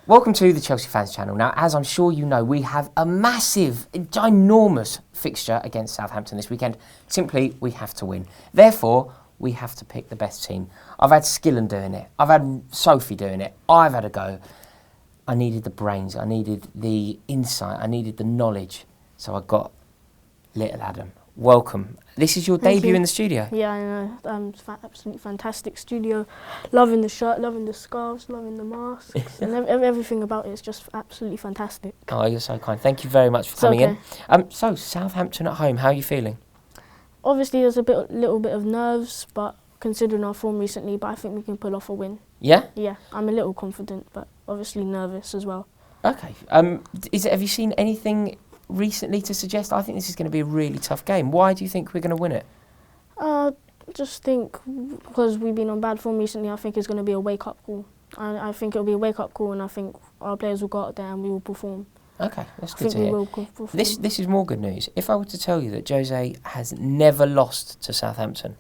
Welcome to the Chelsea Fans Channel. Now, as I'm sure you know, we have a massive, ginormous fixture against Southampton this weekend. Simply, we have to win. Therefore, we have to pick the best team. I've had Skillen doing it. I've had Sophie doing it. I've had a go. I needed the brains. I needed the insight. I needed the knowledge. So I got little Adam. Welcome. This is your debut in the studio. Yeah, I know. Absolutely fantastic studio. Loving the shirt, loving the scarves, loving the masks, and everything about it is just absolutely fantastic. Oh, you're so kind. Thank you very much for coming in. So, Southampton at home, how are you feeling? Obviously, there's a little bit of nerves, but considering our form recently, but I think we can pull off a win. Yeah? Yeah, I'm a little confident, but obviously nervous as well. Okay. Have you seen anything recently to suggest? I think this is going to be a really tough game. Why do you think we're going to win it? Just think because we've been on bad form recently, I think it's going to be a wake-up call. I think it'll be a wake-up call, and I think our players will go out there and we will perform. Okay, that's good to hear. This is more good news. If I were to tell you that Jose has never lost to Southampton,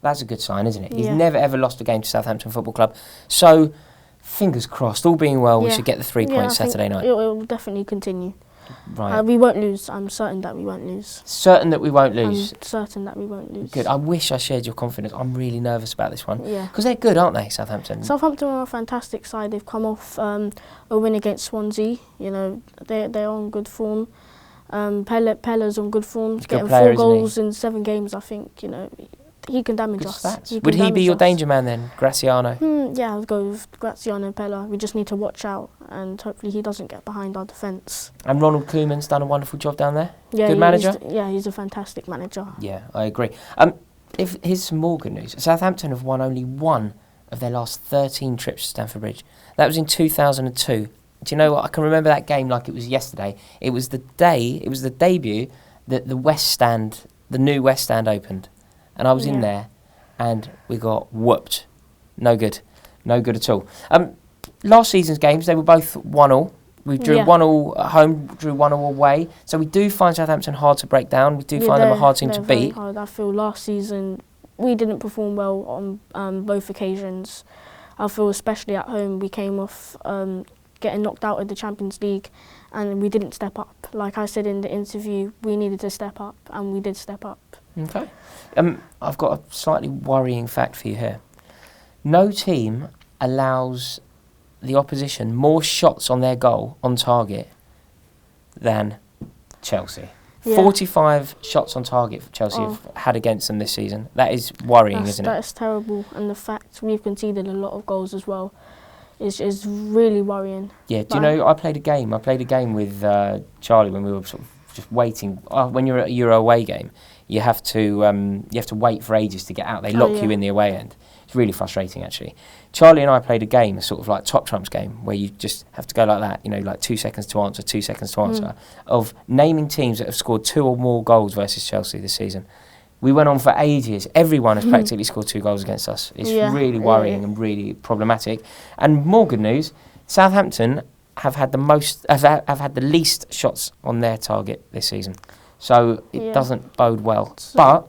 that's a good sign, isn't it? He's never ever lost a game to Southampton Football Club. So, fingers crossed, all being well, we should get the 3 points Saturday night. It will definitely continue. Right. We won't lose. I'm certain that we won't lose. Certain that we won't lose? I'm certain that we won't lose. Good. I wish I shared your confidence. I'm really nervous about this one. Yeah. Because they're good, aren't they, Southampton? Southampton are a fantastic side. They've come off a win against Swansea. You know, they're on good form. Pella's on good form. He's getting 4 goals in 7 games, I think. You know, he can damage us. Would he be your danger man then, Graziano? Yeah, I'll go with Graziano and Pella. We just need to watch out, and hopefully he doesn't get behind our defence. And Ronald Koeman's done a wonderful job down there. Yeah, good manager. He's a fantastic manager. Yeah, I agree. Here's some more good news. Southampton have won only 1 of their last 13 trips to Stamford Bridge. That was in 2002. Do you know what? I can remember that game like it was yesterday. It was the debut that the new West Stand opened. And I was in there, and we got whooped. No good at all. Last season's games, they were both 1-1. We drew 1-1 at home, drew 1-1 away. So we do find Southampton hard to break down. We do find them a hard team to beat. Hard. I feel last season we didn't perform well on both occasions. I feel especially at home we came off getting knocked out of the Champions League, and we didn't step up. Like I said in the interview, we needed to step up, and we did step up. Okay. I've got a slightly worrying fact for you here. No team allows the opposition more shots on their goal on target than Chelsea. Yeah. 45 shots on target for Chelsea have had against them this season. That is worrying, isn't it? That is terrible. And the fact we've conceded a lot of goals as well is really worrying. Yeah, do you know, I played a game with Charlie when we were sort of just waiting. When you're at a Euro away game, you have to wait for ages to get out. They lock you in the away end. It's really frustrating, actually. Charlie and I played a game, a sort of like top trumps game, where you just have to go like that, you know, like 2 seconds to answer, 2 seconds to answer, of naming teams that have scored 2 or more goals versus Chelsea this season. We went on for ages. Everyone has practically scored 2 goals against us. It's really worrying and really problematic. And more good news, Southampton have had the least shots on their target this season. So it doesn't bode well. But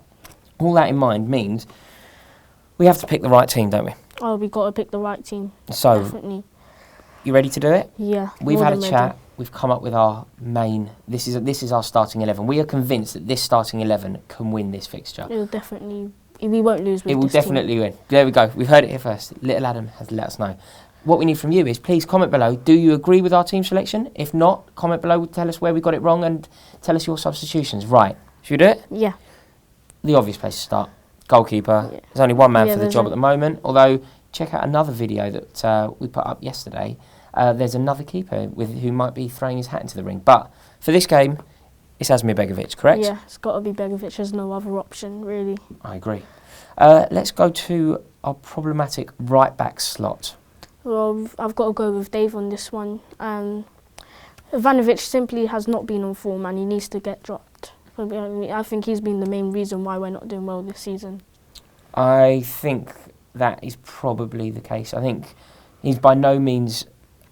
all that in mind means we have to pick the right team, don't we? Oh, we've got to pick the right team. So, definitely. You ready to do it? Yeah. We've had a chat. We've come up with our main. This is our starting 11. We are convinced that this starting 11 can win this fixture. It'll definitely. We won't lose with this team. It will definitely win. There we go. We've heard it here first. Little Adam has let us know. What we need from you is please comment below. Do you agree with our team selection? If not, comment below. Tell us where we got it wrong and tell us your substitutions. Right. Should we do it? Yeah. The obvious place to start. Goalkeeper. Yeah. There's only one man for the job at the moment. Although, check out another video that we put up yesterday. There's another keeper who might be throwing his hat into the ring. But for this game, it's Asmir Begovic, correct? Yeah, it's got to be Begovic. There's no other option, really. I agree. Let's go to our problematic right-back slot. Well, I've got to go with Dave on this one. Ivanovic simply has not been on form and he needs to get dropped. I think he's been the main reason why we're not doing well this season. I think that is probably the case. I think he's by no means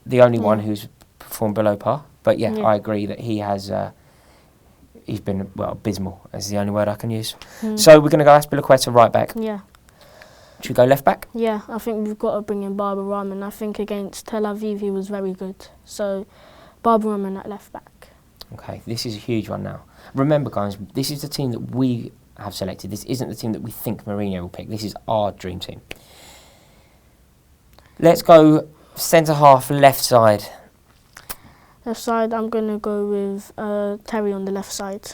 the only one who's performed below par. But I agree that he has. He's been abysmal. Is the only word I can use. So we're going to go Azpilicueta right back. Yeah. Should we go left back? Yeah, I think we've got to bring in Barbara Rahman. I think against Tel Aviv he was very good. So Barbara Rahman at left back. Okay, this is a huge one now. Remember, guys, this is the team that we have selected. This isn't the team that we think Mourinho will pick. This is our dream team. Let's go centre half, left side. Left side, I'm going to go with Terry on the left side.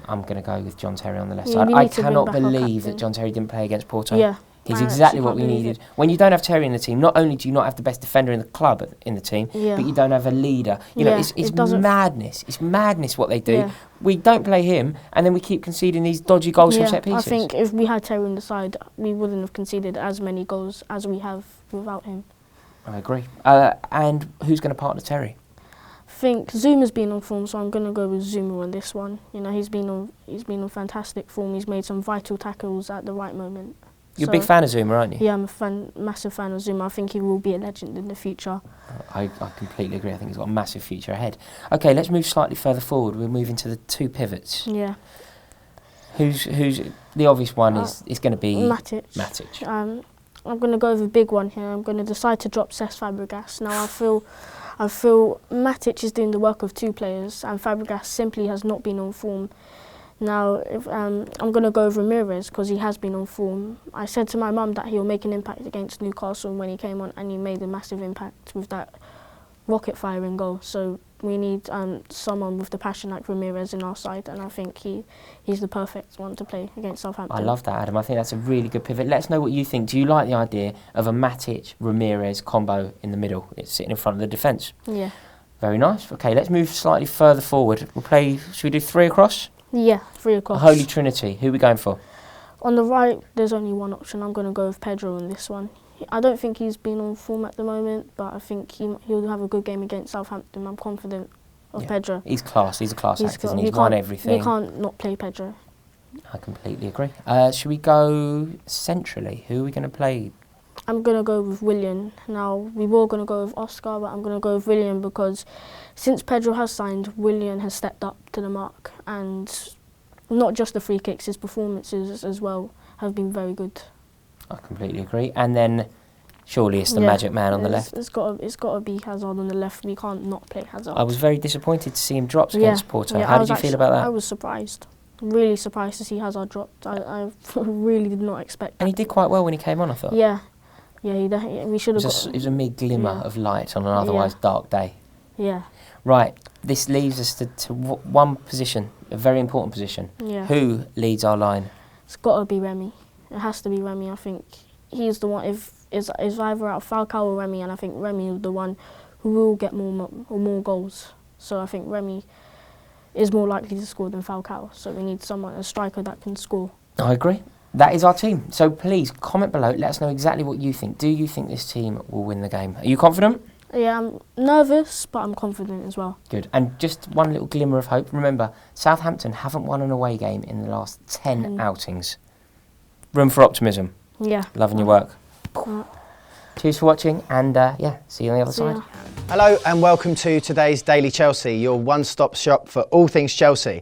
I'm going to go with John Terry on the left Yeah, side. we I need to bring cannot back our believe that captain. John Terry didn't play against Porto. Yeah. He's I exactly actually what can't we believe needed. it. When you don't have Terry in the team, not only do you not have the best defender in the club in the team, Yeah. but you don't have a leader. You know, Yeah, it's it doesn't madness. It's madness what they do. Yeah. We don't play him, and then we keep conceding these dodgy goals from set pieces. I think if we had Terry on the side, we wouldn't have conceded as many goals as we have without him. I agree. And who's going to partner Terry? I think Zuma's been on form, so I'm going to go with Zuma on this one. You know, he's been on fantastic form. He's made some vital tackles at the right moment. You're a big fan of Zuma, aren't you? Yeah, I'm a massive fan of Zuma. I think he will be a legend in the future. I completely agree. I think he's got a massive future ahead. Okay, let's move slightly further forward. We'll move into the two pivots. Yeah. Who's the obvious one is going to be Matic. I'm going to go with a big one here. I'm going to decide to drop Cesc Fabregas. Now I feel Matic is doing the work of two players, and Fabregas simply has not been on form. Now, I'm going to go with Ramirez because he has been on form. I said to my mum that he'll make an impact against Newcastle when he came on, and he made a massive impact with that rocket firing goal. So we need someone with the passion like Ramirez in our side, and I think he's the perfect one to play against Southampton. I love that, Adam. I think that's a really good pivot. Let us know what you think. Do you like the idea of a Matic-Ramirez combo in the middle? It's sitting in front of the defence. Yeah. Very nice. Okay, let's move slightly further forward. Should we do three across? Yeah, 3 across. A holy trinity. Who are we going for? On the right, there's only one option. I'm going to go with Pedro on this one. I don't think he's been on form at the moment, but I think he'll have a good game against Southampton. I'm confident of Pedro. He's class. He's a class actor, and you he's won everything. You can't not play Pedro. I completely agree. Should we go centrally? Who are we going to play? I'm going to go with Willian. Now, we were going to go with Oscar, but I'm going to go with Willian because since Pedro has signed, Willian has stepped up to the mark. And not just the free kicks, his performances as well have been very good. I completely agree. And then surely it's the magic man on the left. It's got to be Hazard on the left. We can't not play Hazard. I was very disappointed to see him dropped against Porto. How did you feel about that? I was surprised. Really surprised to see Hazard dropped. I really did not expect that. And he did quite well when he came on, I thought. Yeah, we should have It was a mere glimmer of light on an otherwise dark day. Yeah. Right, this leaves us to one position, a very important position. Yeah. Who leads our line? It's got to be Remy. It has to be Remy. I think he's the one. If it's either out of Falcao or Remy, and I think Remy is the one who will get more goals. So I think Remy is more likely to score than Falcao. So we need a striker that can score. I agree. That is our team. So please comment below. Let us know exactly what you think. Do you think this team will win the game? Are you confident? Yeah, I'm nervous, but I'm confident as well. Good. And just one little glimmer of hope. Remember, Southampton haven't won an away game in the last 10 outings. Room for optimism. Yeah. Loving your work. Cheers for watching, and see you on the other side. Hello and welcome to today's Daily Chelsea, your one-stop shop for all things Chelsea.